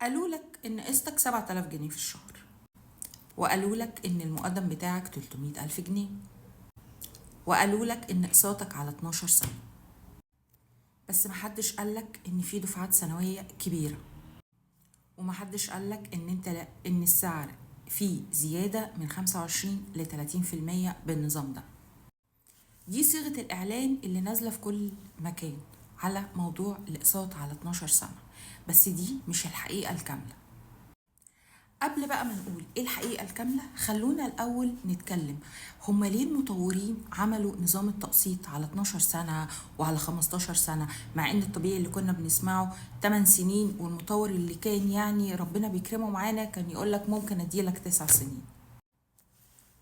قالوا لك ان قسطك 7000 جنيه في الشهر، وقالوا لك ان المقدم بتاعك 300,000 جنيه، وقالوا لك ان اقساطك على 12 سنة. بس محدش قالك ان في دفعات سنوية كبيرة، ومحدش قالك ان انت لا ان السعر فيه زيادة من 25 ل 30% بالنظام ده. دي صيغة الإعلان اللي نازلة في كل مكان على موضوع الأقساط على 12 سنة، بس دي مش الحقيقة الكاملة. قبل بقى ما نقول ايه الحقيقة الكاملة، خلونا الأول نتكلم هما ليه المطورين عملوا نظام التقسيط على 12 سنة وعلى 15 سنة، مع ان الطبيعي اللي كنا بنسمعه 8 سنين، والمطور اللي كان يعني ربنا بيكرمه معانا كان يقولك ممكن اديلك 9 سنين.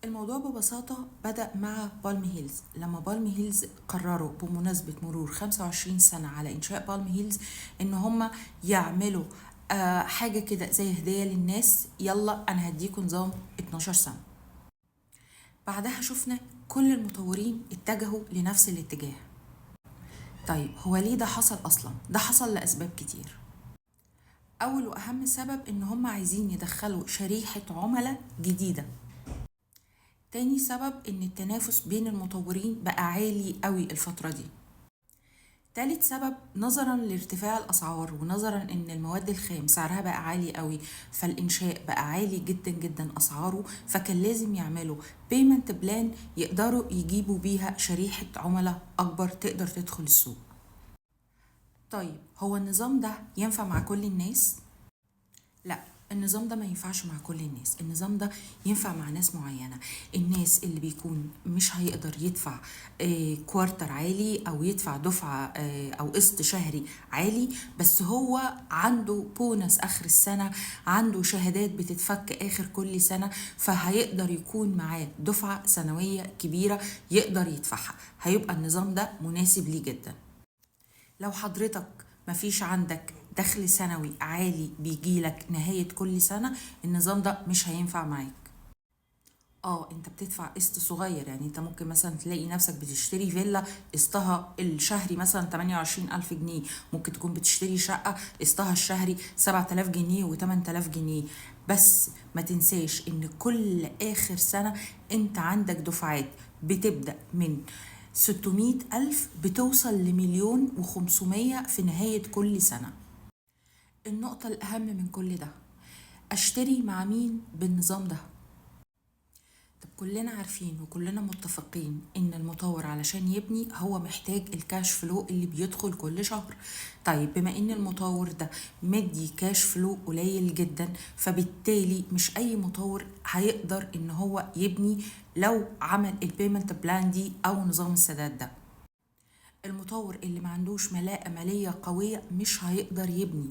الموضوع ببساطة بدأ مع بالم هيلز، لما بالم هيلز قرروا بمناسبة مرور 25 سنة على إنشاء بالم هيلز إن هما يعملوا حاجة كده زي هدية للناس، يلا أنا هديكم نظام 12 سنة. بعدها شفنا كل المطورين اتجهوا لنفس الاتجاه. طيب هو ليه ده حصل أصلا؟ ده حصل لأسباب كتير. أول وأهم سبب إن هما عايزين يدخلوا شريحة عملاء جديدة. تاني سبب ان التنافس بين المطورين بقى عالي قوي الفترة دي. تالت سبب نظرا لارتفاع الاسعار، ونظرا ان المواد الخام سعرها بقى عالي قوي، فالانشاء بقى عالي جدا جدا اسعاره، فكان لازم يعملوا بيمنت بلان يقدروا يجيبوا بيها شريحة عملاء اكبر تقدر تدخل السوق. طيب هو النظام ده ينفع مع كل الناس؟ لا، النظام ده ما ينفعش مع كل الناس. النظام ده ينفع مع ناس معينة، الناس اللي بيكون مش هيقدر يدفع كوارتر عالي او يدفع دفعة او قسط شهري عالي، بس هو عنده بونس اخر السنة، عنده شهادات بتتفك اخر كل سنة، فهيقدر يكون معاه دفعة سنوية كبيرة يقدر يدفعها. هيبقى النظام ده مناسب ليه جدا. لو حضرتك مفيش عندك دخل سنوي عالي بيجيلك نهاية كل سنة، النظام ده مش هينفع معاك. انت بتدفع قسط صغير، يعني انت ممكن مثلا تلاقي نفسك بتشتري فيلا قسطها الشهري مثلا 28,000 جنيه، ممكن تكون بتشتري شقة قسطها الشهري 7000 جنيه و8000 جنيه. بس ما تنساش ان كل اخر سنة انت عندك دفعات بتبدأ من 600,000 بتوصل ل1,500,000 في نهاية كل سنة. النقطة الأهم من كل ده، أشتري مع مين بالنظام ده؟ طب كلنا عارفين وكلنا متفقين ان المطور علشان يبني هو محتاج الكاش فلو اللي بيدخل كل شهر. طيب بما ان المطور ده مدي كاش فلو قليل جدا، فبالتالي مش اي مطور هيقدر ان هو يبني لو عمل البيمنت بلان دي او نظام السداد ده. المطور اللي ما عندوش ملاءة مالية قوية مش هيقدر يبني.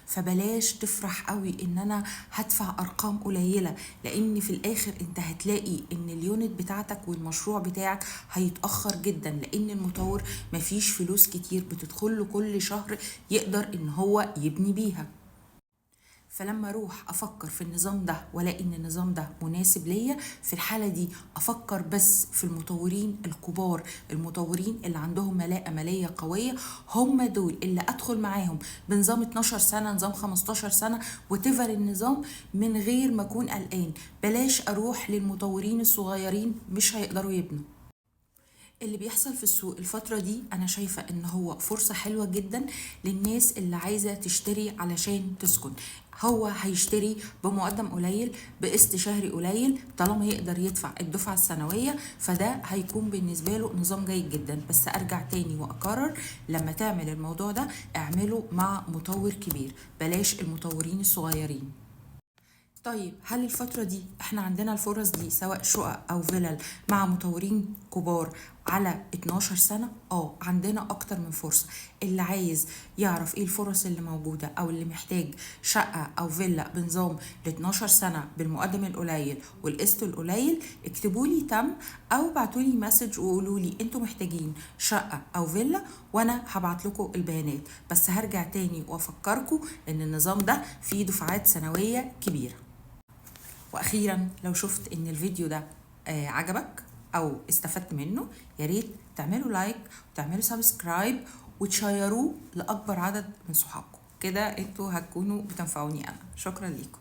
فبلاش تفرح قوي ان انا هدفع ارقام قليلة، لان في الاخر انت هتلاقي ان اليونت بتاعتك والمشروع بتاعك هيتأخر جدا، لان المطور مفيش فلوس كتير بتدخله كل شهر يقدر ان هو يبني بيها. فلما اروح افكر في النظام ده والاقي ان النظام ده مناسب ليا، في الحاله دي افكر بس في المطورين الكبار، المطورين اللي عندهم ملاءه ماليه قويه، هم دول اللي ادخل معاهم بنظام 12 سنه، نظام 15 سنه، وتفر النظام من غير ما اكون قلقان. بلاش اروح للمطورين الصغيرين مش هيقدروا يبنوا. اللي بيحصل في السوق الفترة دي أنا شايفة إن هو فرصة حلوة جدا للناس اللي عايزة تشتري علشان تسكن. هو هيشتري بمقدم قليل بقسط شهري قليل، طالما يقدر يدفع الدفعة السنوية فده هيكون بالنسبة له نظام جيد جدا. بس أرجع تاني وأكرر، لما تعمل الموضوع ده اعمله مع مطور كبير، بلاش المطورين الصغيرين. طيب هل الفترة دي احنا عندنا الفرص دي سواء شقق او فيلل مع مطورين كبار على 12 سنة؟ عندنا اكتر من فرصة. اللي عايز يعرف ايه الفرص اللي موجودة او اللي محتاج شقة او فيلا بنظام ل 12 سنة بالمقدم القليل والقسط القليل، اكتبولي تم او بعتولي مسج وقولولي انتوا محتاجين شقة او فيلا وانا هبعت لكم البيانات. بس هرجع تاني وافكركم ان النظام ده فيه دفعات سنوية كبيرة. واخيرا لو شفت ان الفيديو ده عجبك او استفدت منه، ياريت تعملوا لايك وتعملوا سبسكرايب وتشيروه لاكبر عدد من صحابكم. كده انتوا هتكونوا بتنفعوني انا. شكرا ليكم.